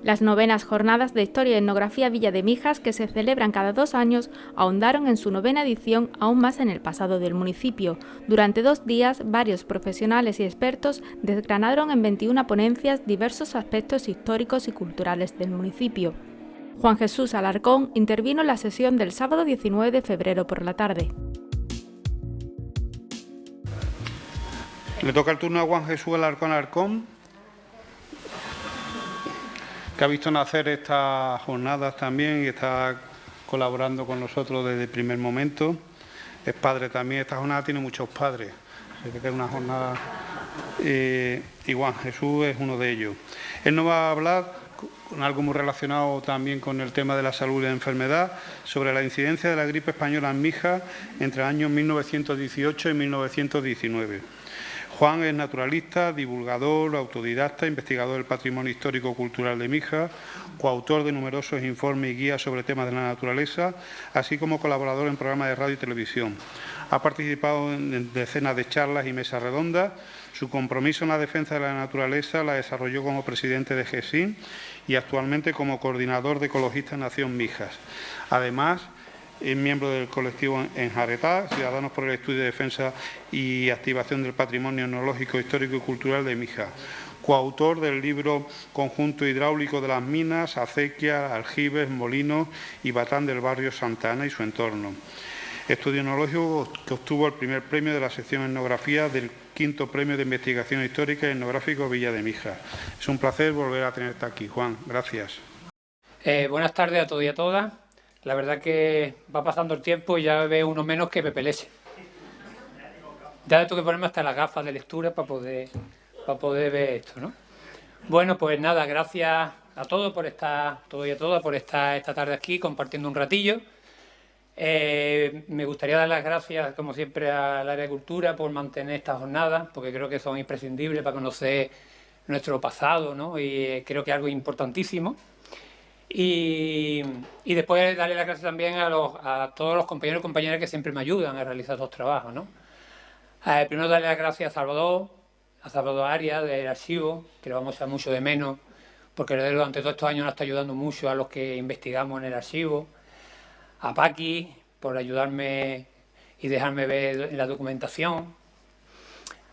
Las novenas Jornadas de Historia y Etnografía Villa de Mijas, que se celebran cada 2 años, ahondaron en su 9ª edición aún más en el pasado del municipio. Durante 2 días, varios profesionales y expertos desgranaron en 21 ponencias diversos aspectos históricos y culturales del municipio. Juan Jesús Alarcón intervino en la sesión del sábado 19 de febrero por la tarde. Le toca el turno a Juan Jesús Alarcón, que ha visto nacer estas jornadas también y está colaborando con nosotros desde el primer momento. Es padre también, esta jornada tiene muchos padres, así que es una jornada y Juan Jesús es uno de ellos. Él nos va a hablar con algo muy relacionado también con el tema de la salud y la enfermedad, sobre la incidencia de la gripe española en Mijas entre los años 1918 y 1919. Juan es naturalista, divulgador, autodidacta, investigador del patrimonio histórico-cultural de Mijas, coautor de numerosos informes y guías sobre temas de la naturaleza, así como colaborador en programas de radio y televisión. Ha participado en decenas de charlas y mesas redondas. Su compromiso en la defensa de la naturaleza la desarrolló como presidente de GESIN y actualmente como coordinador de ecologistas Nación Mijas. Además, es miembro del colectivo Enjaretá, Ciudadanos por el Estudio, Defensa y Activación del Patrimonio Etnológico, Histórico y Cultural de Mijas. Coautor del libro Conjunto Hidráulico de las Minas, Acequias, Aljibes, Molinos y Batán del barrio Santa Ana y su entorno. Estudio etnológico que obtuvo el primer premio de la sección Etnografía del 5º Premio de Investigación Histórica y Etnográfico Villa de Mijas. Es un placer volver a tenerte aquí, Juan. Gracias. Buenas tardes a todos y a todas. La verdad que va pasando el tiempo y ya veo uno menos que Pepe Leche. Ya tengo que ponerme hasta las gafas de lectura para poder ver esto, ¿no? Bueno, pues nada, gracias a todos por estar, todos y a todas, por estar esta tarde aquí compartiendo un ratillo. Me gustaría dar las gracias, como siempre, al área de cultura por mantener estas jornadas, porque creo que son imprescindibles para conocer nuestro pasado, ¿no? Y creo que es algo importantísimo. Y después darle las gracias también a todos los compañeros y compañeras que siempre me ayudan a realizar estos trabajos, ¿no? Primero darle las gracias a Salvador Arias del archivo, que lo vamos a echar mucho de menos, porque durante todos estos años nos está ayudando mucho a los que investigamos en el archivo. A Paqui por ayudarme y dejarme ver la documentación.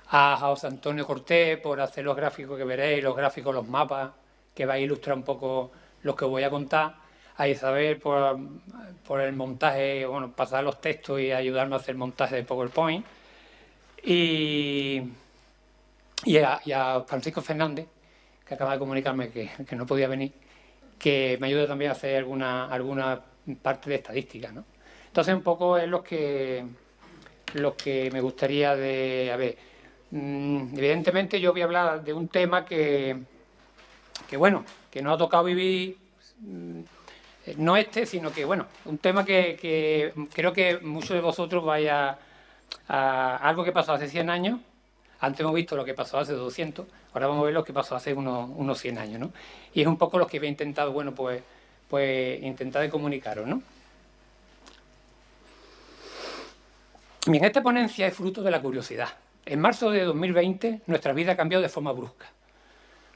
A José Antonio Cortés por hacer los gráficos que veréis, los gráficos, los mapas, que va a ilustrar un poco lo que os voy a contar. A Isabel por el montaje, bueno, pasar los textos y ayudarme a hacer el montaje de PowerPoint. Y a Francisco Fernández, que acaba de comunicarme que no podía venir, que me ayuda también a hacer alguna parte de estadística, ¿no? Entonces, un poco es lo que me gustaría de... A ver, evidentemente yo voy a hablar de un tema que bueno, que nos ha tocado vivir, no sino que, bueno, un tema que creo que muchos de vosotros vaya a algo que pasó hace 100 años. Antes hemos visto lo que pasó hace 200, ahora vamos a ver lo que pasó hace unos 100 años, ¿no? Y es un poco lo que he intentado, bueno, pues intentar de comunicaros, ¿no? Bien, esta ponencia es fruto de la curiosidad. En marzo de 2020 nuestra vida ha cambiado de forma brusca.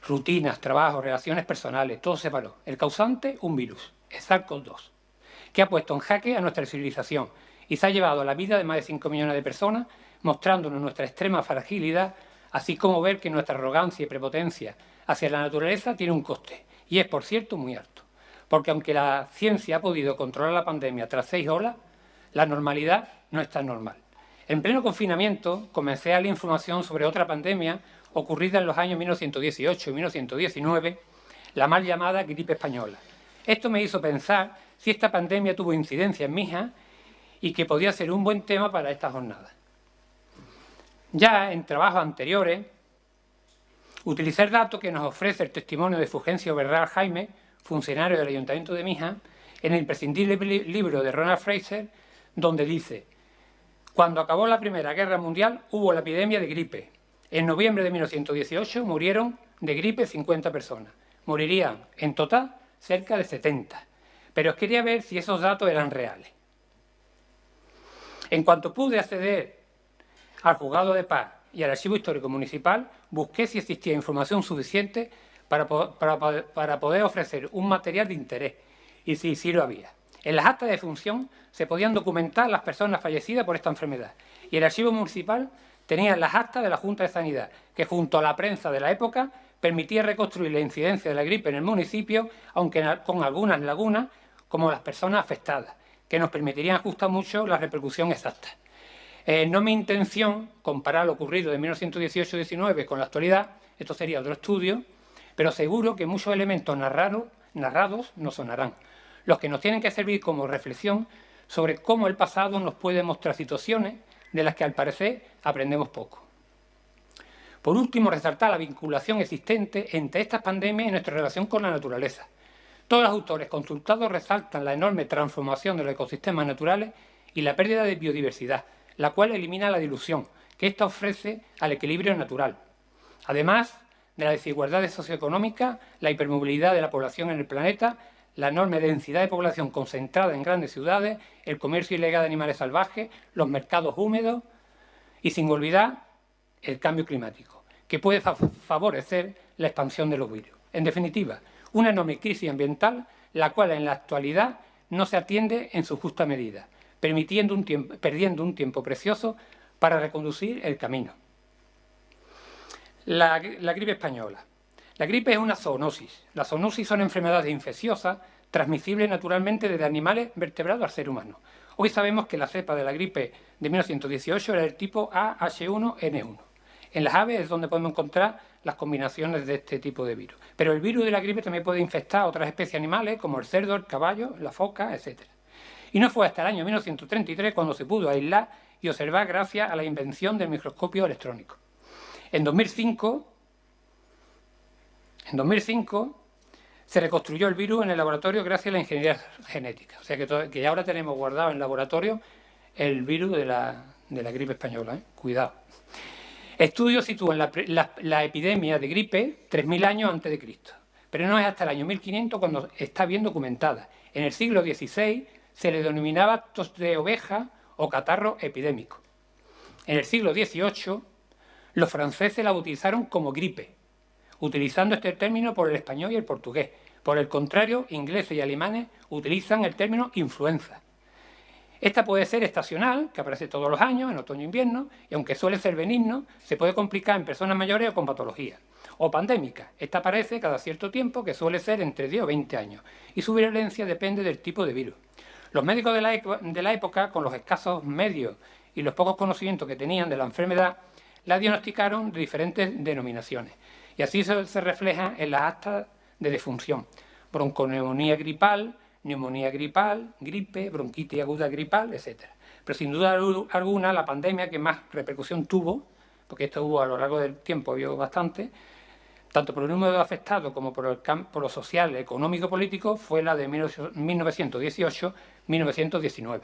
Rutinas, trabajo, relaciones personales, todo se paró. El causante, un virus, el SARS-CoV-2, que ha puesto en jaque a nuestra civilización y se ha llevado la vida de más de 5 millones de personas, mostrándonos nuestra extrema fragilidad, así como ver que nuestra arrogancia y prepotencia hacia la naturaleza tiene un coste, y es, por cierto, muy alto. Porque aunque la ciencia ha podido controlar la pandemia tras 6 olas, la normalidad no es tan normal. En pleno confinamiento comencé a dar información sobre otra pandemia ocurrida en los años 1918 y 1919, la mal llamada gripe española. Esto me hizo pensar si esta pandemia tuvo incidencia en Mijas y que podía ser un buen tema para esta jornada. Ya en trabajos anteriores, utilicé el dato que nos ofrece el testimonio de Fulgencio Bernal Jaime, funcionario del Ayuntamiento de Mijas, en el imprescindible libro de Ronald Fraser, donde dice: cuando acabó la Primera Guerra Mundial hubo la epidemia de gripe. En noviembre de 1918 murieron de gripe 50 personas. Morirían en total cerca de 70. Pero quería ver si esos datos eran reales. En cuanto pude acceder al Juzgado de Paz y al Archivo Histórico Municipal, busqué si existía información suficiente para poder ofrecer un material de interés, y sí lo había. En las actas de defunción se podían documentar las personas fallecidas por esta enfermedad, y el archivo municipal tenía las actas de la Junta de Sanidad, que junto a la prensa de la época permitía reconstruir la incidencia de la gripe en el municipio, aunque con algunas lagunas, como las personas afectadas, que nos permitirían ajustar mucho la repercusión exacta. No es mi intención comparar lo ocurrido de 1918-19 con la actualidad, esto sería otro estudio, pero seguro que muchos elementos narrados nos sonarán, los que nos tienen que servir como reflexión sobre cómo el pasado nos puede mostrar situaciones de las que al parecer aprendemos poco. Por último, resaltar la vinculación existente entre estas pandemias y nuestra relación con la naturaleza. Todos los autores consultados resaltan la enorme transformación de los ecosistemas naturales y la pérdida de biodiversidad, la cual elimina la dilución que ésta ofrece al equilibrio natural. Además de la desigualdad socioeconómica, la hipermovilidad de la población en el planeta, la enorme densidad de población concentrada en grandes ciudades, el comercio ilegal de animales salvajes, los mercados húmedos y, sin olvidar, el cambio climático, que puede favorecer la expansión de los virus. En definitiva, una enorme crisis ambiental, la cual en la actualidad no se atiende en su justa medida, perdiendo un tiempo precioso para reconducir el camino. La gripe española. La gripe es una zoonosis. Las zoonosis son enfermedades infecciosas transmisibles naturalmente desde animales vertebrados al ser humano. Hoy sabemos que la cepa de la gripe de 1918 era el tipo AH1N1. En las aves es donde podemos encontrar las combinaciones de este tipo de virus. Pero el virus de la gripe también puede infectar a otras especies animales como el cerdo, el caballo, la foca, etc. Y no fue hasta el año 1933 cuando se pudo aislar y observar gracias a la invención del microscopio electrónico. En 2005 se reconstruyó el virus en el laboratorio gracias a la ingeniería genética. O sea que ahora tenemos guardado en el laboratorio el virus de la gripe española. Cuidado. Estudios sitúan la epidemia de gripe 3.000 años antes de Cristo, pero no es hasta el año 1500 cuando está bien documentada. En el siglo XVI se le denominaba tos de oveja o catarro epidémico. En el siglo XVIII los franceses la utilizaron como gripe, utilizando este término por el español y el portugués. Por el contrario, ingleses y alemanes utilizan el término influenza. Esta puede ser estacional, que aparece todos los años, en otoño e invierno, y aunque suele ser benigno, se puede complicar en personas mayores o con patología. O pandémica. Esta aparece cada cierto tiempo, que suele ser entre 10 o 20 años, y su virulencia depende del tipo de virus. Los médicos de la época, con los escasos medios y los pocos conocimientos que tenían de la enfermedad, la diagnosticaron de diferentes denominaciones. Y así se refleja en las actas de defunción. Bronconeumonía gripal, neumonía gripal, gripe, bronquitis aguda gripal, etc. Pero sin duda alguna la pandemia que más repercusión tuvo, porque esto hubo a lo largo del tiempo, había bastante, tanto por el número de afectados como por lo social, económico, político, fue la de 1918-1919.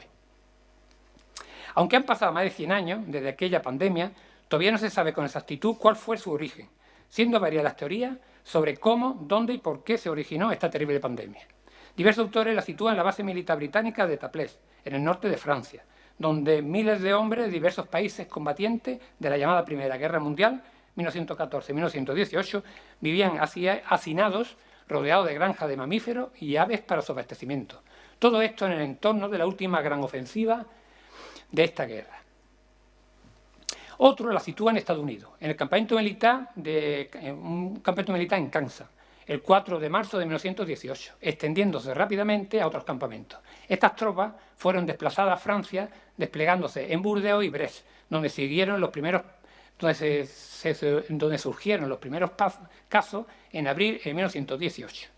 Aunque han pasado más de 100 años desde aquella pandemia, todavía no se sabe con exactitud cuál fue su origen, siendo varias las teorías sobre cómo, dónde y por qué se originó esta terrible pandemia. Diversos autores la sitúan en la base militar británica de Tapless, en el norte de Francia, donde miles de hombres de diversos países combatientes de la llamada Primera Guerra Mundial, 1914-1918, vivían hacinados, rodeados de granjas de mamíferos y aves para su abastecimiento. Todo esto en el entorno de la última gran ofensiva de esta guerra. Otro la sitúa en Estados Unidos, en el campamento militar un campamento militar en Kansas, el 4 de marzo de 1918, extendiéndose rápidamente a otros campamentos. Estas tropas fueron desplazadas a Francia, desplegándose en Burdeos y Brest, donde surgieron los primeros casos en abril de 1918.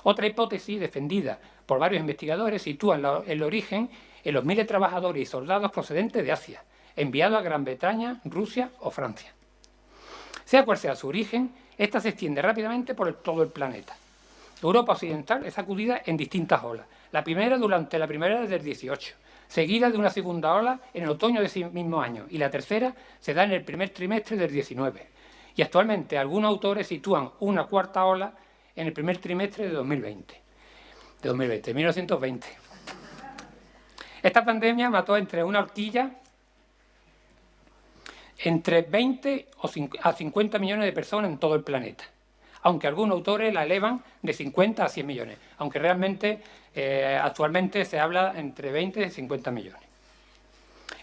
Otra hipótesis, defendida por varios investigadores, sitúa el origen en los miles de trabajadores y soldados procedentes de Asia, enviados a Gran Bretaña, Rusia o Francia. Sea cual sea su origen, esta se extiende rápidamente por todo el planeta. Europa occidental es sacudida en distintas olas. La primera durante la primavera del 18, seguida de una segunda ola en el otoño de ese mismo año, y la tercera se da en el primer trimestre del 19. Y actualmente algunos autores sitúan una cuarta ola en el primer trimestre de 1920. Esta pandemia mató entre una horquilla entre 20 a 50 millones de personas en todo el planeta. aunque algunos autores la elevan de 50 a 100 millones, aunque realmente actualmente se habla entre 20 y 50 millones.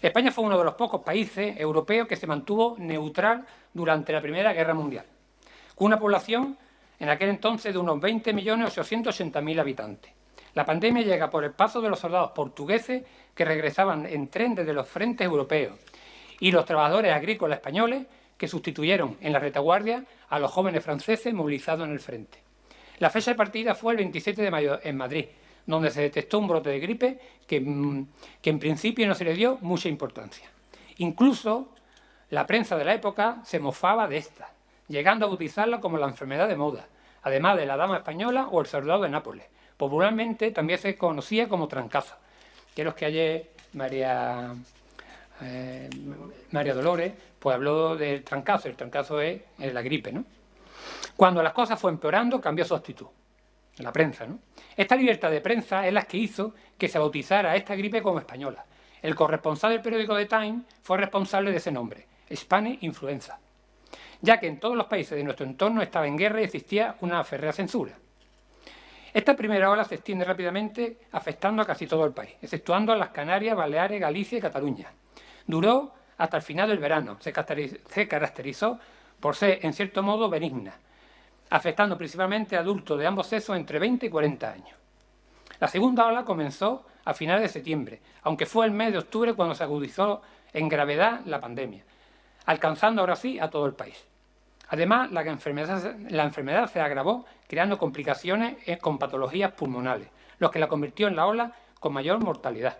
España fue uno de los pocos países europeos que se mantuvo neutral durante la Primera Guerra Mundial, con una población en aquel entonces de unos 20.880.000 habitantes. La pandemia llega por el paso de los soldados portugueses que regresaban en tren desde los frentes europeos y los trabajadores agrícolas españoles que sustituyeron en la retaguardia a los jóvenes franceses movilizados en el frente. La fecha de partida fue el 27 de mayo en Madrid, donde se detectó un brote de gripe que en principio no se le dio mucha importancia. Incluso la prensa de la época se mofaba de esta, llegando a bautizarla como la enfermedad de moda, además de la dama española o el soldado de Nápoles. Popularmente también se conocía como trancazo, que es lo que ayer María Dolores pues habló del trancazo. El trancazo es la gripe, ¿no? Cuando las cosas fueron empeorando, cambió su actitud, la prensa, ¿no? Esta libertad de prensa es la que hizo que se bautizara a esta gripe como española. El corresponsal del periódico The Times fue responsable de ese nombre, Spanish Influenza, ya que en todos los países de nuestro entorno estaba en guerra y existía una férrea censura. Esta primera ola se extiende rápidamente, afectando a casi todo el país, exceptuando a las Canarias, Baleares, Galicia y Cataluña. Duró hasta el final del verano, se caracterizó por ser, en cierto modo, benigna, afectando principalmente a adultos de ambos sexos entre 20 y 40 años. La segunda ola comenzó a finales de septiembre, aunque fue el mes de octubre cuando se agudizó en gravedad la pandemia, alcanzando ahora sí a todo el país. Además, la enfermedad se agravó, creando complicaciones con patologías pulmonales, lo que la convirtió en la ola con mayor mortalidad.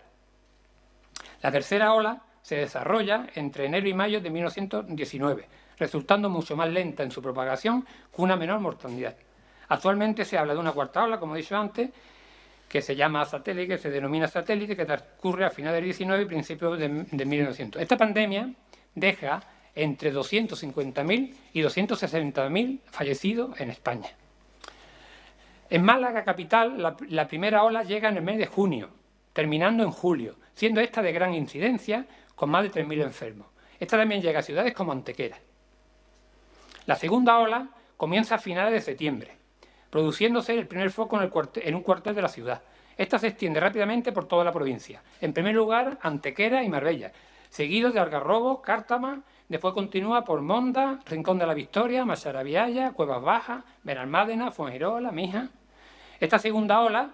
La tercera ola se desarrolla entre enero y mayo de 1919, resultando mucho más lenta en su propagación con una menor mortalidad. Actualmente se habla de una cuarta ola, como he dicho antes, que se llama satélite, que se denomina satélite, que transcurre a finales del 19 y principios de 1900. Esta pandemia deja entre 250.000 y 260.000 fallecidos en España. En Málaga capital, la primera ola llega en el mes de junio, terminando en julio, siendo esta de gran incidencia, con más de 3.000 enfermos. Esta también llega a ciudades como Antequera. La segunda ola comienza a finales de septiembre, produciéndose el primer foco en un cuartel de la ciudad. Esta se extiende rápidamente por toda la provincia. En primer lugar, Antequera y Marbella, seguidos de Algarrobo, Cártama, después continúa por Monda, Rincón de la Victoria, Masarabiaya, Cuevas Bajas, Benalmádena, Fuengirola, Mija. Esta segunda ola,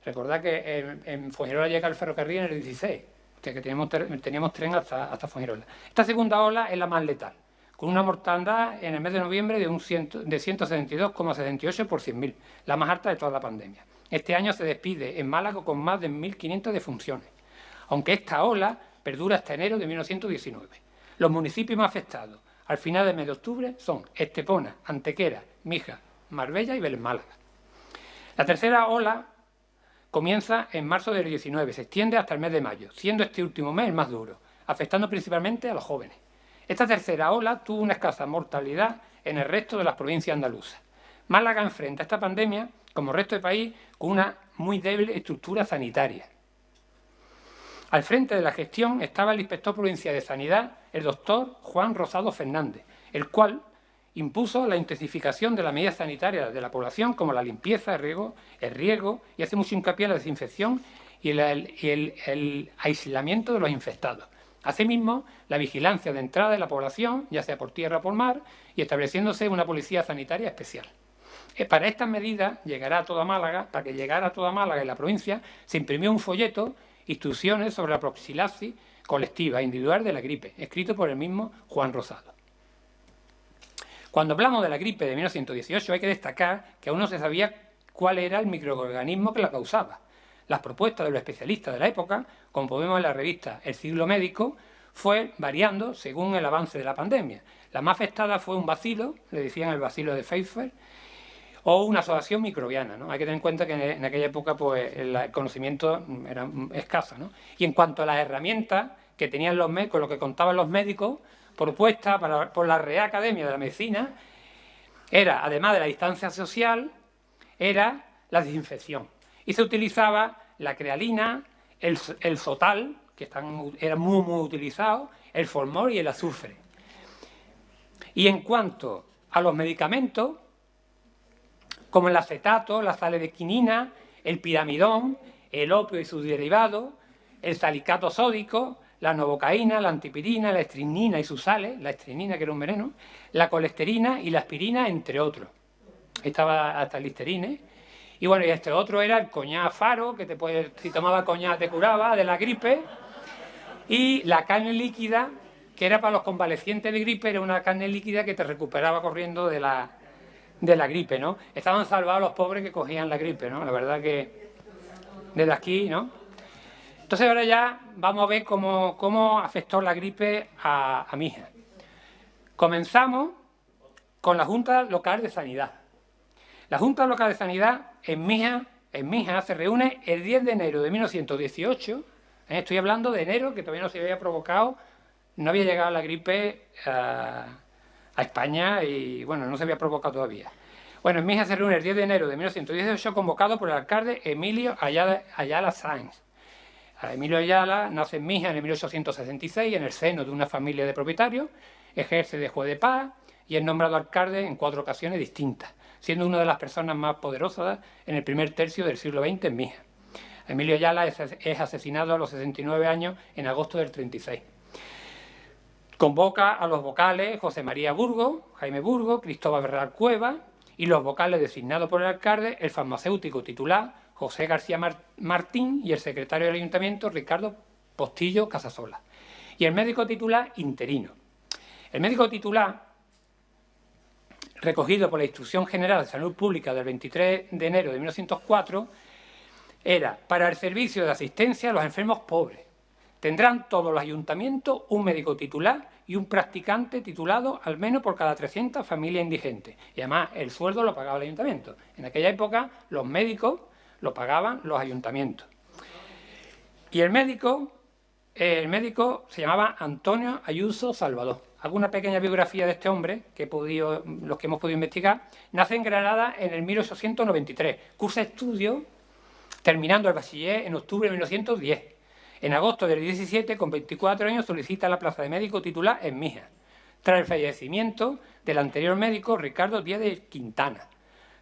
recordad que en Fuengirola llega el ferrocarril en el 16, que teníamos tren hasta Fuengirola. Esta segunda ola es la más letal, con una mortandad en el mes de noviembre de 172,78 por 100.000, la más alta de toda la pandemia. Este año se despide en Málaga con más de 1.500 defunciones, aunque esta ola perdura hasta enero de 1919. Los municipios más afectados al final del mes de octubre son Estepona, Antequera, Mija, Marbella y Vélez Málaga. La tercera ola comienza en marzo del 19, se extiende hasta el mes de mayo, siendo este último mes el más duro, afectando principalmente a los jóvenes. Esta tercera ola tuvo una escasa mortalidad en el resto de las provincias andaluzas. Málaga enfrenta esta pandemia, como el resto del país, con una muy débil estructura sanitaria. Al frente de la gestión estaba el inspector provincial de Sanidad, el doctor Juan Rosado Fernández, el cual impuso la intensificación de las medidas sanitarias de la población, como la limpieza, el riego, y hace mucho hincapié en la desinfección y el aislamiento de los infectados. Asimismo, la vigilancia de entrada de la población, ya sea por tierra o por mar, y estableciéndose una policía sanitaria especial. Para estas medidas para que llegara a toda Málaga y la provincia, se imprimió un folleto, Instrucciones sobre la profilaxis colectiva e individual de la gripe, escrito por el mismo Juan Rosado. Cuando hablamos de la gripe de 1918 hay que destacar que aún no se sabía cuál era el microorganismo que la causaba. Las propuestas de los especialistas de la época, como podemos ver en la revista El Siglo Médico, fue variando según el avance de la pandemia. La más afectada fue un bacilo, le decían el bacilo de Pfeiffer, o una asociación microbiana, ¿no? Hay que tener en cuenta que en aquella época pues, el conocimiento era escaso, ¿no? Y en cuanto a las herramientas que tenían los médicos, lo que contaban los médicos, propuesta por la Real Academia de la Medicina, era, además de la distancia social, era la desinfección. Y se utilizaba la crealina, el sotal, que eran muy utilizados, el formol y el azufre. Y en cuanto a los medicamentos, como el acetato, la sal de quinina, el piramidón, el opio y sus derivados, el salicato sódico, la novocaína, la antipirina, la estrinina y sus sales, la estrinina que era un veneno, la colesterina y la aspirina, entre otros. Estaba hasta el listerine. Y bueno, y este otro era el coñac faro, que si tomaba coñac te curaba de la gripe, y la carne líquida, que era para los convalecientes de gripe, era una carne líquida que te recuperaba corriendo de la gripe, ¿no? Estaban salvados los pobres que cogían la gripe, ¿no? La verdad que desde aquí, ¿no? Entonces ahora ya vamos a ver cómo afectó la gripe a mi hija. Comenzamos con la Junta Local de Sanidad. La Junta Local de Sanidad en Mija se reúne el 10 de enero de 1918. Estoy hablando de enero, que todavía no se había provocado, no había llegado la gripe a España y, bueno, no se había provocado todavía. Bueno, en Mija se reúne el 10 de enero de 1918, convocado por el alcalde Emilio Ayala Sáenz. Emilio Ayala nace en Mija en 1866 en el seno de una familia de propietarios, ejerce de juez de paz y es nombrado alcalde en 4 ocasiones distintas, siendo una de las personas más poderosas en el primer tercio del siglo XX en Mija. Emilio Ayala es asesinado a los 69 años en agosto del 36. Convoca a los vocales José María Burgo, Jaime Burgo, Cristóbal Bernal Cueva y los vocales designados por el alcalde, el farmacéutico titular José García Martín y el secretario del ayuntamiento Ricardo Postillo Casasola. Y el médico titular interino. El médico titular, recogido por la Instrucción General de Salud Pública del 23 de enero de 1904, era para el servicio de asistencia a los enfermos pobres. Tendrán todos los ayuntamientos un médico titular y un practicante titulado al menos por cada 300 familias indigentes. Y además el sueldo lo pagaba el ayuntamiento. En aquella época los médicos lo pagaban los ayuntamientos. Y el médico se llamaba Antonio Ayuso Salvador. Hago una pequeña biografía de este hombre, los que hemos podido investigar. Nace en Granada en el 1893. Cursa estudios, terminando el bachiller en octubre de 1910. En agosto del 17, con 24 años, solicita la plaza de médico titular en Mija, tras el fallecimiento del anterior médico Ricardo Díaz de Quintana.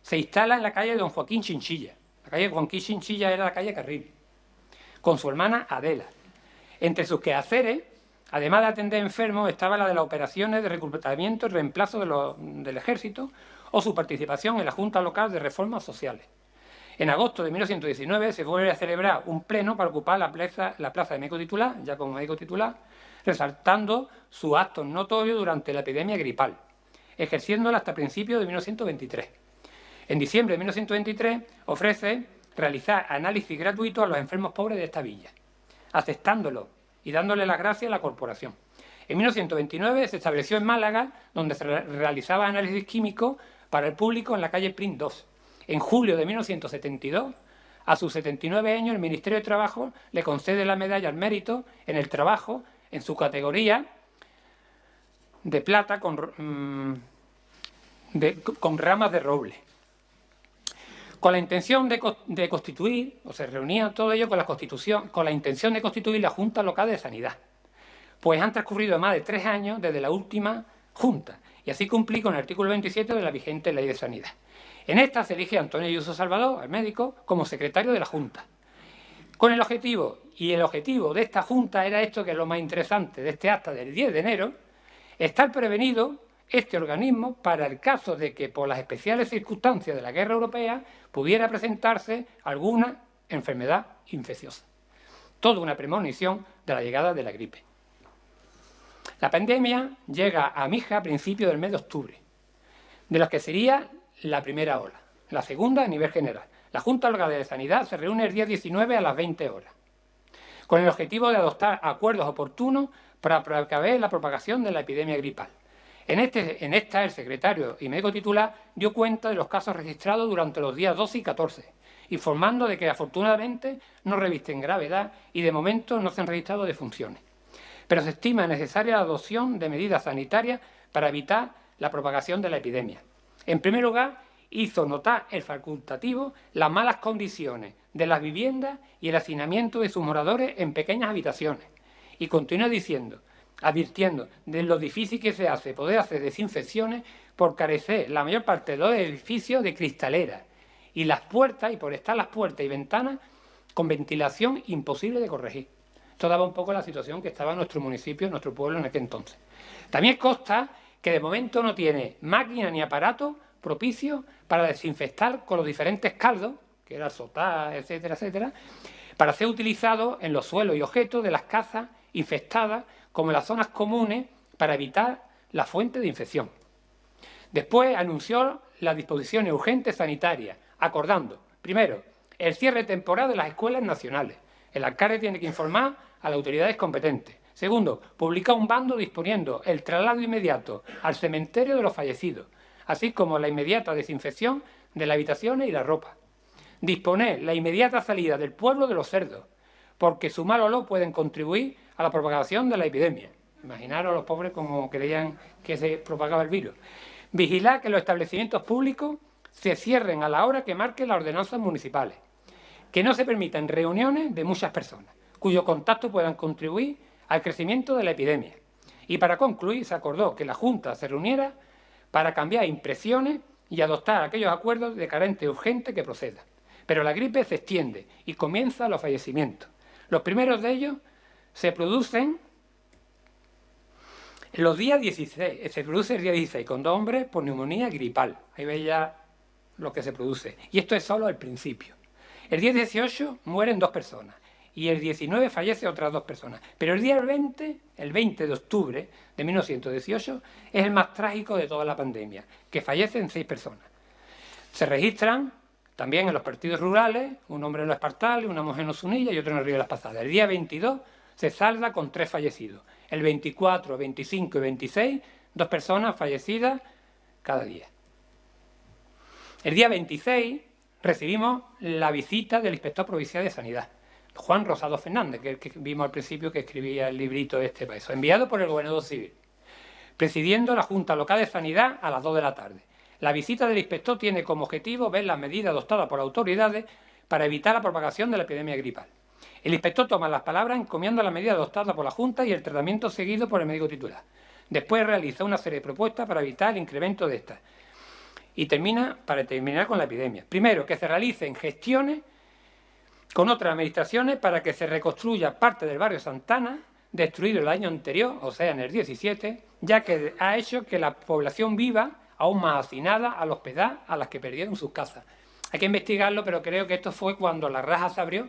Se instala en la calle Don Joaquín Chinchilla. La calle Joaquín Chinchilla era la calle Carril, con su hermana Adela. Entre sus quehaceres, además de atender enfermos, estaba la de las operaciones de reclutamiento y reemplazo del ejército o su participación en la Junta Local de Reformas Sociales. En agosto de 1919 se vuelve a celebrar un pleno para ocupar la plaza de médico titular, ya como médico titular, resaltando sus actos notorios durante la epidemia gripal, ejerciéndola hasta principios de 1923. En diciembre de 1923 ofrece realizar análisis gratuitos a los enfermos pobres de esta villa, aceptándolo y dándole las gracias a la corporación. En 1929 se estableció en Málaga, donde se realizaba análisis químicos para el público en la calle Prim 2. En julio de 1972, a sus 79 años, el Ministerio de Trabajo le concede la medalla al mérito en el trabajo en su categoría de plata con ramas de roble. Con la intención de constituir, o se reunía todo ello con la intención de constituir la Junta Local de Sanidad. Pues han transcurrido más de 3 años desde la última Junta, y así cumplí con el artículo 27 de la vigente Ley de Sanidad. En esta se elige a Antonio Ayuso Salvador, el médico, como secretario de la Junta. Con el objetivo de esta Junta era esto, que es lo más interesante de este acta del 10 de enero, estar prevenido este organismo para el caso de que por las especiales circunstancias de la guerra europea pudiera presentarse alguna enfermedad infecciosa. Toda una premonición de la llegada de la gripe. La pandemia llega a Mija a principios del mes de octubre, de los que sería la primera ola, la segunda a nivel general. La Junta Local de Sanidad se reúne el día 19 a las 20 horas, con el objetivo de adoptar acuerdos oportunos para precaver la propagación de la epidemia gripal. En esta, el secretario y médico titular dio cuenta de los casos registrados durante los días 12 y 14, informando de que afortunadamente no revisten gravedad y de momento no se han registrado defunciones. Pero se estima necesaria la adopción de medidas sanitarias para evitar la propagación de la epidemia. En primer lugar, hizo notar el facultativo las malas condiciones de las viviendas y el hacinamiento de sus moradores en pequeñas habitaciones. Y continúa diciendo: advirtiendo de lo difícil que se hace poder hacer desinfecciones por carecer la mayor parte de los edificios de cristaleras y las puertas, y por estar las puertas y ventanas con ventilación imposible de corregir. Esto daba un poco la situación que estaba en nuestro municipio, en nuestro pueblo en aquel entonces. También consta que de momento no tiene máquina ni aparato propicio para desinfectar con los diferentes caldos, que era sotá, etcétera, etcétera, para ser utilizado en los suelos y objetos de las casas infectadas como en las zonas comunes para evitar la fuente de infección. Después anunció las disposiciones urgentes sanitarias, acordando, primero, el cierre temporal de las escuelas nacionales. El alcalde tiene que informar a las autoridades competentes. Segundo, publicar un bando disponiendo el traslado inmediato al cementerio de los fallecidos, así como la inmediata desinfección de las habitaciones y la ropa. Disponer la inmediata salida del pueblo de los cerdos, porque su mal olor pueden contribuir a la propagación de la epidemia. Imaginaros a los pobres como creían que se propagaba el virus. Vigilar que los establecimientos públicos se cierren a la hora que marquen las ordenanzas municipales. Que no se permitan reuniones de muchas personas, cuyos contactos puedan contribuir al crecimiento de la epidemia. Y para concluir, se acordó que la Junta se reuniera para cambiar impresiones y adoptar aquellos acuerdos de carácter urgente que procedan. Pero la gripe se extiende y comienzan los fallecimientos. Los primeros de ellos se producen los días 16, se produce el día 16 con 2 hombres por neumonía gripal. Ahí veis ya lo que se produce. Y esto es solo el principio. El día 18 mueren 2 personas y el 19 fallece otras 2 personas. Pero el día 20 de octubre de 1918, es el más trágico de toda la pandemia, que fallecen 6 personas. Se registran también en los partidos rurales, un hombre en Los Espartales, una mujer en Osunilla y otro en el Río de las Pasadas. El día 22 se salda con 3 fallecidos. El 24, 25 y 26, 2 personas fallecidas cada día. El día 26 recibimos la visita del inspector provincial de Sanidad, Juan Rosado Fernández, que vimos al principio que escribía el librito este para eso, enviado por el gobernador civil, presidiendo la Junta Local de Sanidad a las 2 de la tarde. La visita del inspector tiene como objetivo ver las medidas adoptadas por autoridades para evitar la propagación de la epidemia gripal. El inspector toma las palabras encomiando las medidas adoptadas por la Junta y el tratamiento seguido por el médico titular. Después realiza una serie de propuestas para evitar el incremento de estas. Y para terminar con la epidemia. Primero, que se realicen gestiones con otras administraciones para que se reconstruya parte del barrio Santana, destruido el año anterior, o sea, en el 17, ya que ha hecho que la población viva aún más hacinada al hospedar a las que perdieron sus casas. Hay que investigarlo, pero creo que esto fue cuando la Raja se abrió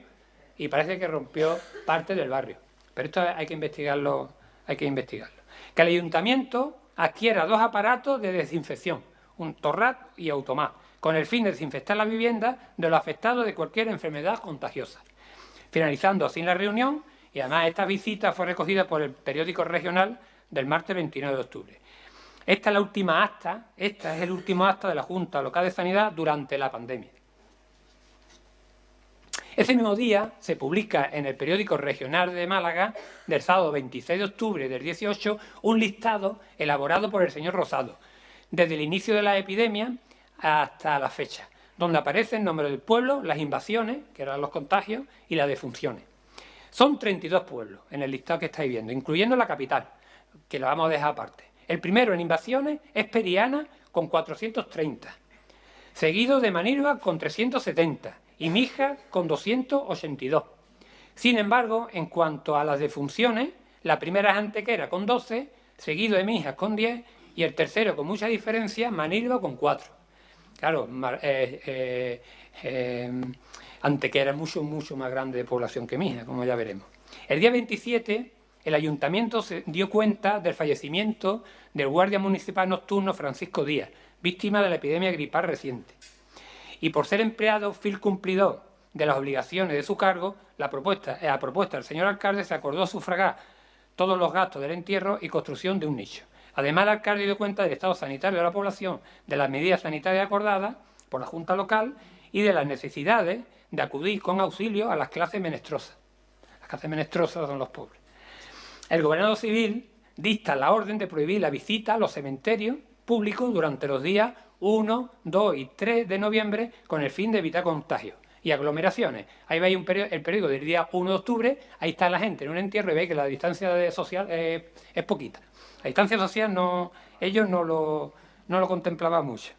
y parece que rompió parte del barrio. Pero esto hay que investigarlo, Que el ayuntamiento adquiera 2 aparatos de desinfección, un Torrat y Automat, con el fin de desinfectar las viviendas de los afectados de cualquier enfermedad contagiosa. Finalizando así la reunión, y además esta visita fue recogida por el periódico regional del martes 29 de octubre. Esta es el último acta de la Junta Local de Sanidad durante la pandemia. Ese mismo día se publica en el periódico regional de Málaga, del sábado 26 de octubre del 18, un listado elaborado por el señor Rosado, desde el inicio de la epidemia hasta la fecha, donde aparece el nombre del pueblo, las invasiones, que eran los contagios, y las defunciones. Son 32 pueblos en el listado que estáis viendo, incluyendo la capital, que la vamos a dejar aparte. El primero en invasiones es Periana, con 430, seguido de Manilva, con 370, y Mijas, con 282. Sin embargo, en cuanto a las defunciones, la primera es Antequera, con 12, seguido de Mijas, con 10, y el tercero, con mucha diferencia, Manilva, con 4. Claro, Antequera es mucho más grande de población que Mijas, como ya veremos. El día 27, el ayuntamiento se dio cuenta del fallecimiento del guardia municipal nocturno Francisco Díaz, víctima de la epidemia gripal reciente. Y por ser empleado fiel cumplidor de las obligaciones de su cargo, a propuesta del señor alcalde se acordó sufragar todos los gastos del entierro y construcción de un nicho. Además, el alcalde dio cuenta del estado sanitario de la población, de las medidas sanitarias acordadas por la Junta Local y de las necesidades de acudir con auxilio a las clases menestrosas. Las clases menestrosas son los pobres. El gobernador civil dicta la orden de prohibir la visita a los cementerios públicos durante los días 1, 2 y 3 de noviembre con el fin de evitar contagios y aglomeraciones. Ahí veis el periódico del día 1 de octubre, ahí está la gente en un entierro y veis que la distancia social es poquita. La distancia social ellos no lo contemplaban mucho.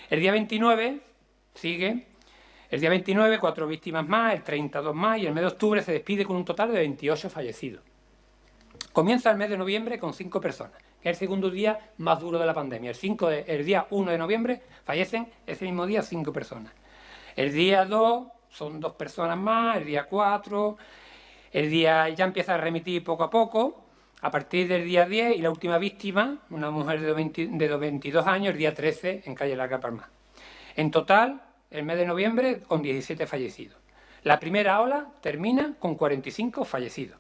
El día 29 sigue, el día 29 4 víctimas más, el 30 2 más y el mes de octubre se despide con un total de 28 fallecidos. Comienza el mes de noviembre con 5 personas, que es el segundo día más duro de la pandemia. El día 1 de noviembre fallecen ese mismo día 5 personas. El día 2 son 2 personas más, el día 4, el día ya empieza a remitir poco a poco, a partir del día 10 y la última víctima, una mujer de 22 años, el día 13 en calle Larga Palma. En total, el mes de noviembre con 17 fallecidos. La primera ola termina con 45 fallecidos.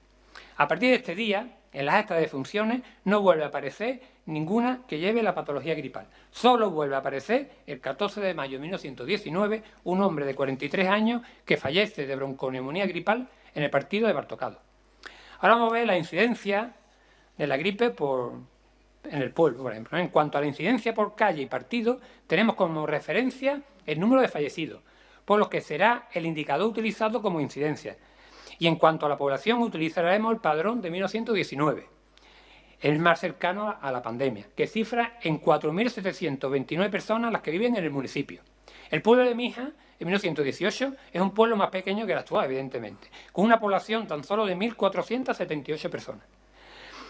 A partir de este día, en las actas de defunciones no vuelve a aparecer ninguna que lleve la patología gripal. Solo vuelve a aparecer el 14 de mayo de 1919 un hombre de 43 años que fallece de bronconeumonía gripal en el partido de Bartocado. Ahora vamos a ver la incidencia de la gripe en el pueblo, por ejemplo. En cuanto a la incidencia por calle y partido, tenemos como referencia el número de fallecidos, por lo que será el indicador utilizado como incidencia. Y en cuanto a la población, utilizaremos el padrón de 1919, el más cercano a la pandemia, que cifra en 4.729 personas las que viven en el municipio. El pueblo de Mijas, en 1918, es un pueblo más pequeño que el actual, evidentemente, con una población tan solo de 1.478 personas.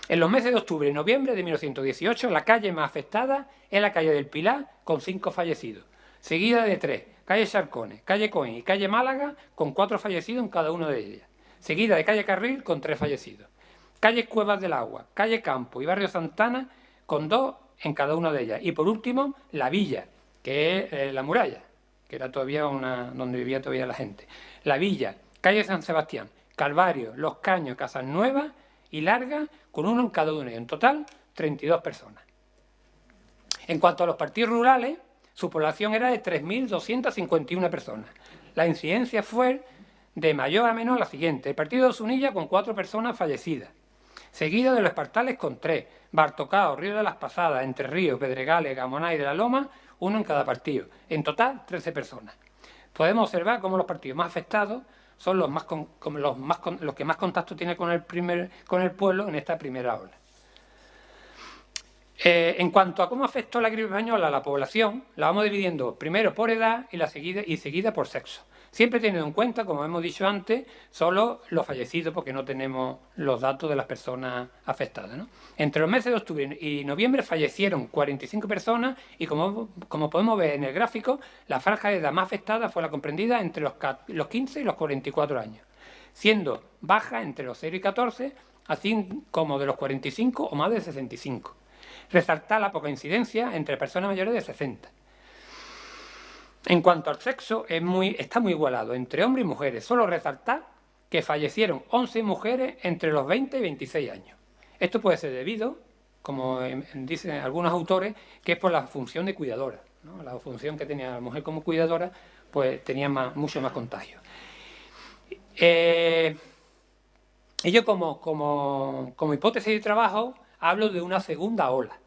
En los meses de octubre y noviembre de 1918, la calle más afectada es la calle del Pilar, con 5 fallecidos, seguida de 3, calle Charcones, calle Coín y calle Málaga, con 4 fallecidos en cada una de ellas, seguida de calle Carril, con 3 fallecidos. Calle Cuevas del Agua, calle Campo y barrio Santana, con 2 en cada una de ellas. Y por último, la Villa, que es la muralla, que era todavía donde vivía todavía la gente. La Villa, calle San Sebastián, Calvario, Los Caños, Casas Nuevas y Larga, con 1 en cada una. En total, 32 personas. En cuanto a los partidos rurales, su población era de 3.251 personas. La incidencia fue de mayor a menor la siguiente. El partido de Osunilla con 4 personas fallecidas, seguido de los Espartales con 3, Bartocao, Río de las Pasadas, Entre Ríos, Pedregales, Gamoná y de la Loma, 1 en cada partido. En total, 13 personas. Podemos observar cómo los partidos más afectados son los que más contacto tienen con el pueblo en esta primera ola. En cuanto a cómo afectó la gripe española a la población, la vamos dividiendo primero por edad y seguida por sexo. Siempre teniendo en cuenta, como hemos dicho antes, solo los fallecidos, porque no tenemos los datos de las personas afectadas, ¿no? Entre los meses de octubre y noviembre fallecieron 45 personas y, como podemos ver en el gráfico, la franja de edad más afectada fue la comprendida entre los 15 y los 44 años, siendo baja entre los 0 y 14, así como de los 45 o más de 65. Resaltar la poca incidencia entre personas mayores de 60. En cuanto al sexo, está muy igualado entre hombres y mujeres. Solo resaltar que fallecieron 11 mujeres entre los 20 y 26 años. Esto puede ser debido, como dicen algunos autores, que es por la función de cuidadora, ¿no? La función que tenía la mujer como cuidadora, pues tenía mucho más contagio. Y yo como hipótesis de trabajo hablo de una segunda ola.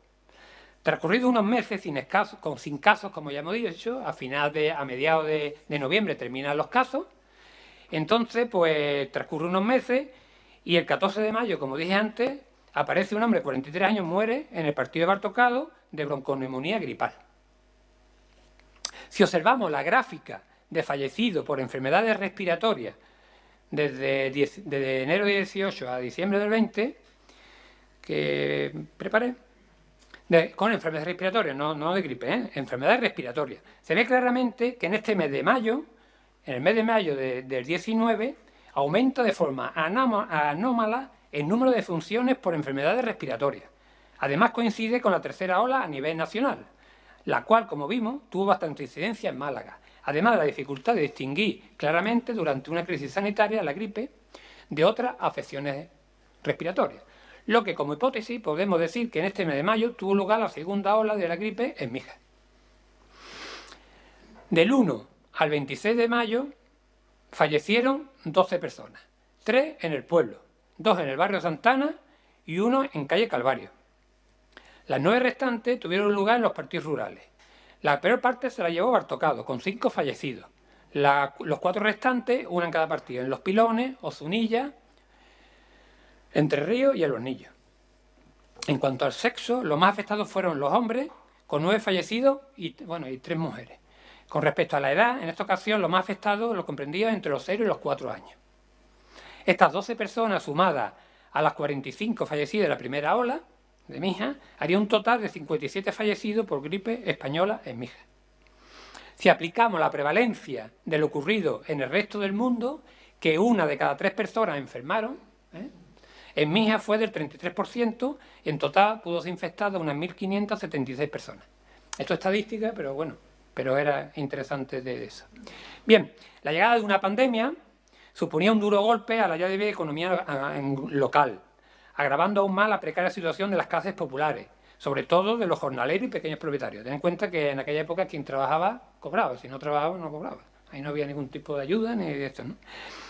Transcurridos unos meses sin casos, como ya hemos dicho, a mediados de noviembre terminan los casos. Entonces, pues transcurren unos meses y el 14 de mayo, como dije antes, aparece un hombre de 43 años, muere en el partido de Bartocado de bronconeumonía gripal. Si observamos la gráfica de fallecidos por enfermedades respiratorias desde enero de 18 a diciembre del 20, que preparé, con enfermedades respiratorias, no de gripe, enfermedades respiratorias. Se ve claramente que en este mes de mayo, en el mes de mayo del 19, aumenta de forma anómala el número de defunciones por enfermedades respiratorias. Además coincide con la tercera ola a nivel nacional, la cual, como vimos, tuvo bastante incidencia en Málaga. Además de la dificultad de distinguir claramente durante una crisis sanitaria la gripe de otras afecciones respiratorias. Lo que, como hipótesis, podemos decir que en este mes de mayo tuvo lugar la segunda ola de la gripe en Mijas. Del 1 al 26 de mayo fallecieron 12 personas, 3 en el pueblo, 2 en el barrio Santana y 1 en calle Calvario. Las 9 restantes tuvieron lugar en los partidos rurales. La peor parte se la llevó Bartocado, con 5 fallecidos. Los 4 restantes, una en cada partido, en Los Pilones, Ozunilla, Entre Ríos y El Hornillo. En cuanto al sexo, los más afectados fueron los hombres, con 9 fallecidos y 3 mujeres. Con respecto a la edad, en esta ocasión los más afectados lo comprendían entre los 0 y los 4 años. Estas 12 personas, sumadas a las 45 fallecidas de la primera ola de Mijas, haría un total de 57 fallecidos por gripe española en Mijas. Si aplicamos la prevalencia de lo ocurrido en el resto del mundo, que 1 de cada 3 personas enfermaron, en Mijas fue del 33%, y en total pudo ser infectada unas 1.576 personas. Esto es estadística, pero bueno, era interesante de eso. Bien, la llegada de una pandemia suponía un duro golpe a la ya débil economía local, agravando aún más la precaria situación de las clases populares, sobre todo de los jornaleros y pequeños propietarios. Ten en cuenta que en aquella época quien trabajaba cobraba, si no trabajaba no cobraba. Ahí no había ningún tipo de ayuda ni de esto, ¿no?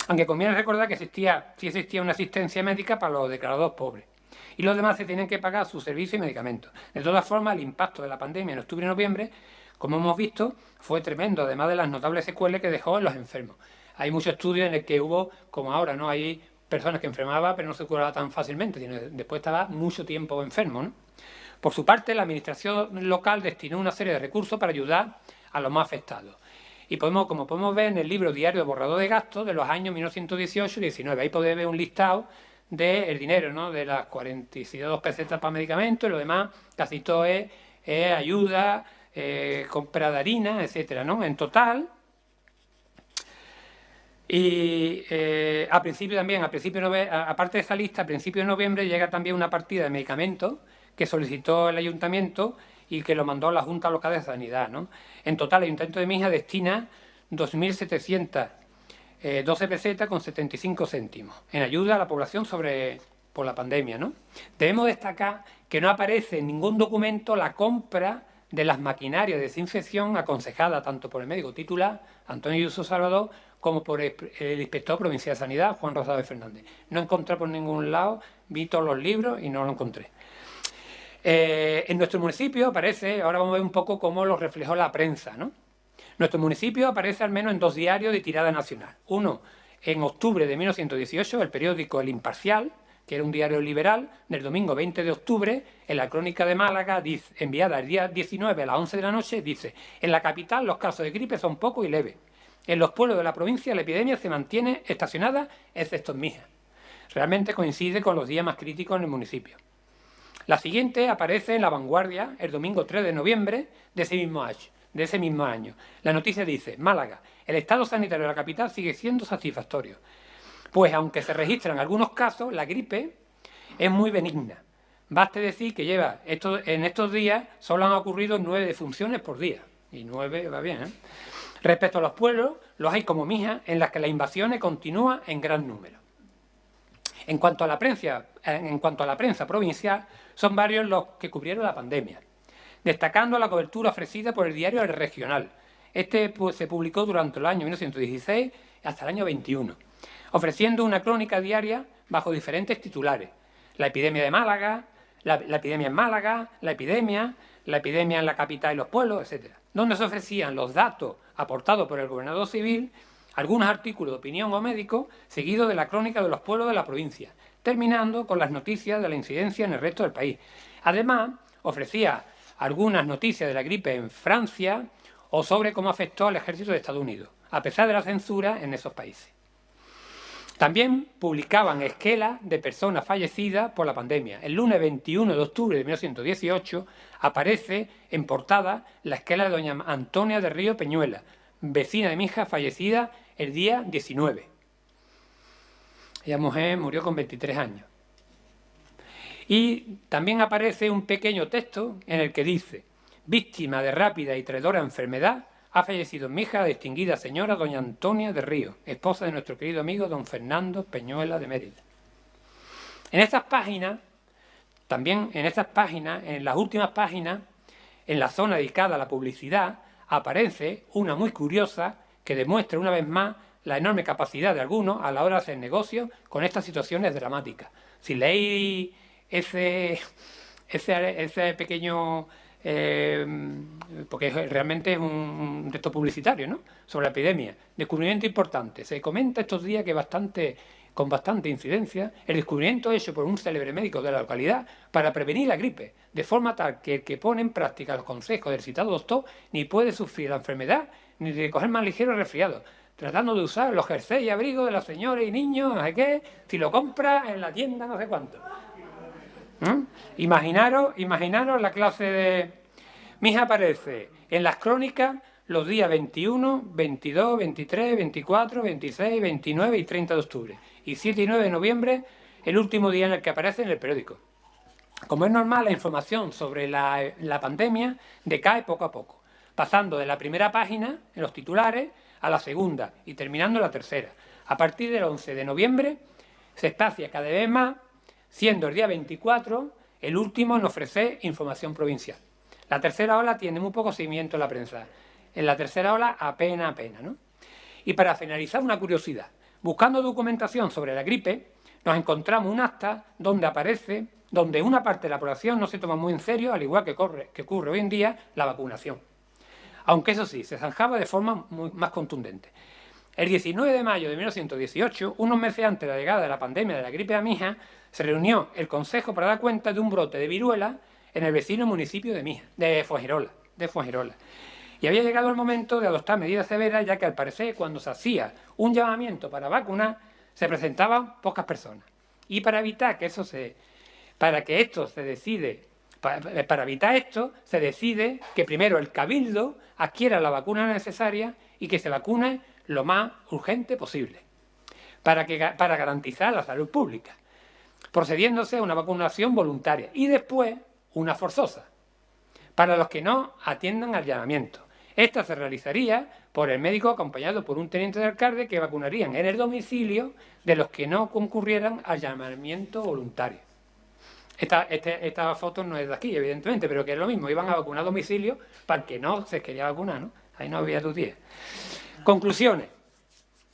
Aunque conviene recordar que sí existía una asistencia médica para los declarados pobres. Y los demás se tenían que pagar sus servicios y medicamentos. De todas formas, el impacto de la pandemia en octubre y noviembre, como hemos visto, fue tremendo, además de las notables secuelas que dejó en los enfermos. Hay muchos estudios en el que hubo, como ahora, ¿no? Hay personas que enfermaban pero no se curaban tan fácilmente, sino después estaba mucho tiempo enfermo, ¿no? Por su parte, la administración local destinó una serie de recursos para ayudar a los más afectados. Y como podemos ver en el libro Diario de Borrador de Gastos de los años 1918 y 19, ahí podéis ver un listado del dinero, ¿no? De las 42 pesetas para medicamentos, y lo demás casi todo es ayuda, compra de harina, etcétera, ¿no? En total. Y aparte de esa lista, a principios de noviembre llega también una partida de medicamentos que solicitó el ayuntamiento y que lo mandó a la Junta Local de Sanidad, ¿no? En total, el Ayuntamiento de Mijas destina 2.712 pesetas con 75 céntimos en ayuda a la población por la pandemia, ¿no? Debemos destacar que no aparece en ningún documento la compra de las maquinarias de desinfección aconsejada tanto por el médico titular, Antonio Yuso Salvador, como por el inspector provincial de Sanidad, Juan Rosado Fernández. No encontré por ningún lado, vi todos los libros y no lo encontré. En nuestro municipio aparece, ahora vamos a ver un poco cómo lo reflejó la prensa, ¿no? Nuestro municipio aparece al menos en 2 diarios de tirada nacional. Uno, en octubre de 1918, el periódico El Imparcial, que era un diario liberal, del domingo 20 de octubre, en la Crónica de Málaga, enviada el día 19 a las 11 de la noche, dice: en la capital los casos de gripe son pocos y leves. En los pueblos de la provincia la epidemia se mantiene estacionada, excepto en Mijas. Realmente coincide con los días más críticos en el municipio. La siguiente aparece en La Vanguardia el domingo 3 de noviembre de ese mismo año. La noticia dice: Málaga, el estado sanitario de la capital sigue siendo satisfactorio. Pues aunque se registran algunos casos, la gripe es muy benigna. Baste decir que en estos días solo han ocurrido 9 defunciones por día. Y 9 va bien, ¿eh? Respecto a los pueblos, los hay como Mijas, en las que las invasiones continúan en gran número. En cuanto a la prensa provincial, son varios los que cubrieron la pandemia, destacando la cobertura ofrecida por el diario El Regional. Este se publicó durante el año 1916 hasta el año 21, ofreciendo una crónica diaria bajo diferentes titulares: la epidemia de Málaga, la epidemia en Málaga, la epidemia en la capital y los pueblos, etc., donde se ofrecían los datos aportados por el gobernador civil, algunos artículos de opinión o médicos, seguidos de la crónica de los pueblos de la provincia, terminando con las noticias de la incidencia en el resto del país. Además, ofrecía algunas noticias de la gripe en Francia o sobre cómo afectó al ejército de Estados Unidos, a pesar de la censura en esos países. También publicaban esquelas de personas fallecidas por la pandemia. El lunes 21 de octubre de 1918 aparece en portada la esquela de doña Antonia de Río Peñuela, vecina de Mijas, fallecida el día 19. Ella mujer murió con 23 años. Y también aparece un pequeño texto en el que dice: víctima de rápida y traidora enfermedad, ha fallecido en Mijas la distinguida señora doña Antonia de Río, esposa de nuestro querido amigo don Fernando Peñuela de Mérida. En estas páginas, en las últimas páginas, en la zona dedicada a la publicidad, aparece una muy curiosa que demuestra una vez más la enorme capacidad de algunos a la hora de hacer negocios con estas situaciones dramáticas. Si leéis ese pequeño porque realmente es un texto publicitario, ¿no?, sobre la epidemia. Descubrimiento importante. Se comenta estos días que con bastante incidencia, el descubrimiento hecho por un célebre médico de la localidad para prevenir la gripe, de forma tal que el que pone en práctica los consejos del citado doctor ni puede sufrir la enfermedad ni de coger más ligero el resfriado, tratando de usar los jerseys y abrigos de las señoras y niños, no sé qué, si lo compra en la tienda no sé cuánto. Imaginaros la clase de... Mi hija aparece en las crónicas los días 21, 22, 23, 24, 26, 29 y 30 de octubre. Y 7 y 9 de noviembre, el último día en el que aparece en el periódico. Como es normal, la información sobre la pandemia decae poco a poco, pasando de la primera página, en los titulares, a la segunda y terminando en la tercera. A partir del 11 de noviembre se espacia cada vez más, siendo el día 24 el último en ofrecer información provincial. La tercera ola tiene muy poco seguimiento en la prensa. En la tercera ola apenas, ¿no? Y para finalizar, una curiosidad. Buscando documentación sobre la gripe, nos encontramos un acta donde una parte de la población no se toma muy en serio, al igual que ocurre hoy en día, la vacunación. Aunque eso sí, se zanjaba de forma más contundente. El 19 de mayo de 1918, unos meses antes de la llegada de la pandemia de la gripe a mi hija, se reunió el Consejo para dar cuenta de un brote de viruela en el vecino municipio de Fuengirola. Y había llegado el momento de adoptar medidas severas, ya que al parecer cuando se hacía un llamamiento para vacunar, se presentaban pocas personas. Y para evitar esto, se decide que primero el Cabildo adquiera la vacuna necesaria y que se vacune lo más urgente posible, para garantizar la salud pública, procediéndose a una vacunación voluntaria y después una forzosa, para los que no atiendan al llamamiento. Esta se realizaría por el médico acompañado por un teniente de alcalde que vacunarían en el domicilio de los que no concurrieran al llamamiento voluntario. Esta foto no es de aquí, evidentemente, pero que es lo mismo, iban a vacunar a domicilio para el que no se quería vacunar, ¿no? Ahí no había tu tía. Conclusiones.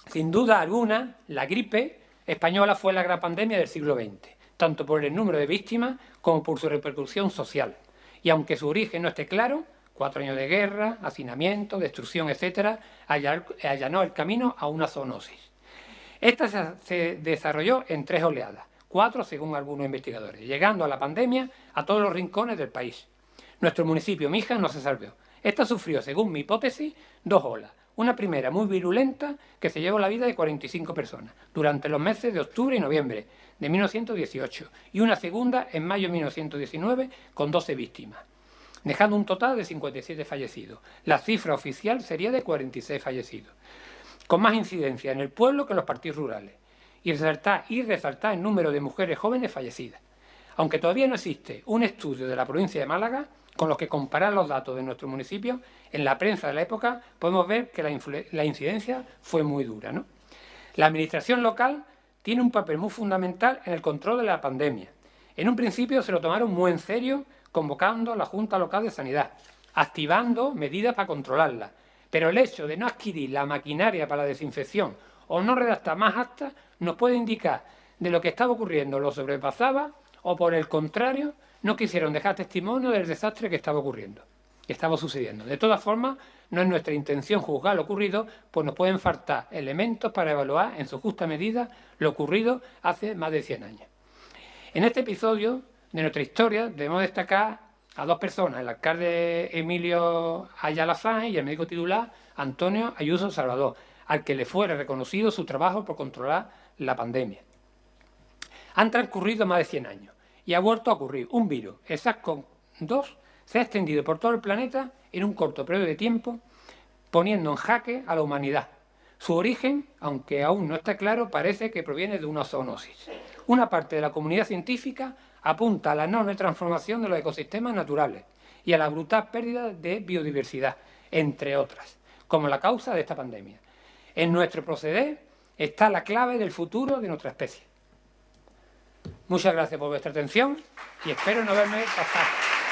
Sin duda alguna, la gripe española fue la gran pandemia del siglo XX, tanto por el número de víctimas como por su repercusión social. Y aunque su origen no esté claro, 4 años de guerra, hacinamiento, destrucción, etcétera, allanó el camino a una zoonosis. Esta se desarrolló en 3 oleadas, 4 según algunos investigadores, llegando a la pandemia a todos los rincones del país. Nuestro municipio, Mijas, no se salvó. Esta sufrió, según mi hipótesis, 2 olas. Una primera muy virulenta que se llevó la vida de 45 personas durante los meses de octubre y noviembre de 1918 y una segunda en mayo de 1919 con 12 víctimas, dejando un total de 57 fallecidos. La cifra oficial sería de 46 fallecidos, con más incidencia en el pueblo que en los partidos rurales, y resaltar el número de mujeres jóvenes fallecidas. Aunque todavía no existe un estudio de la provincia de Málaga con los que comparar los datos de nuestro municipio, en la prensa de la época podemos ver que la incidencia fue muy dura, ¿no? La administración local tiene un papel muy fundamental en el control de la pandemia. En un principio se lo tomaron muy en serio, convocando a la Junta Local de Sanidad, activando medidas para controlarla. Pero el hecho de no adquirir la maquinaria para la desinfección o no redactar más actas nos puede indicar de lo que estaba ocurriendo lo sobrepasaba o, por el contrario, no quisieron dejar testimonio del desastre que estaba ocurriendo, que estaba sucediendo. De todas formas, no es nuestra intención juzgar lo ocurrido, pues nos pueden faltar elementos para evaluar en su justa medida lo ocurrido hace más de 100 años. En este episodio de nuestra historia debemos destacar a 2 personas, el alcalde Emilio Ayala Sáenz y el médico titular Antonio Ayuso Salvador, al que le fuera reconocido su trabajo por controlar la pandemia. Han transcurrido más de 100 años y ha vuelto a ocurrir un virus, el SARS-CoV-2, se ha extendido por todo el planeta en un corto periodo de tiempo, poniendo en jaque a la humanidad. Su origen, aunque aún no está claro, parece que proviene de una zoonosis. Una parte de la comunidad científica apunta a la enorme transformación de los ecosistemas naturales y a la brutal pérdida de biodiversidad, entre otras, como la causa de esta pandemia. En nuestro proceder está la clave del futuro de nuestra especie. Muchas gracias por vuestra atención y espero no haberme pasado.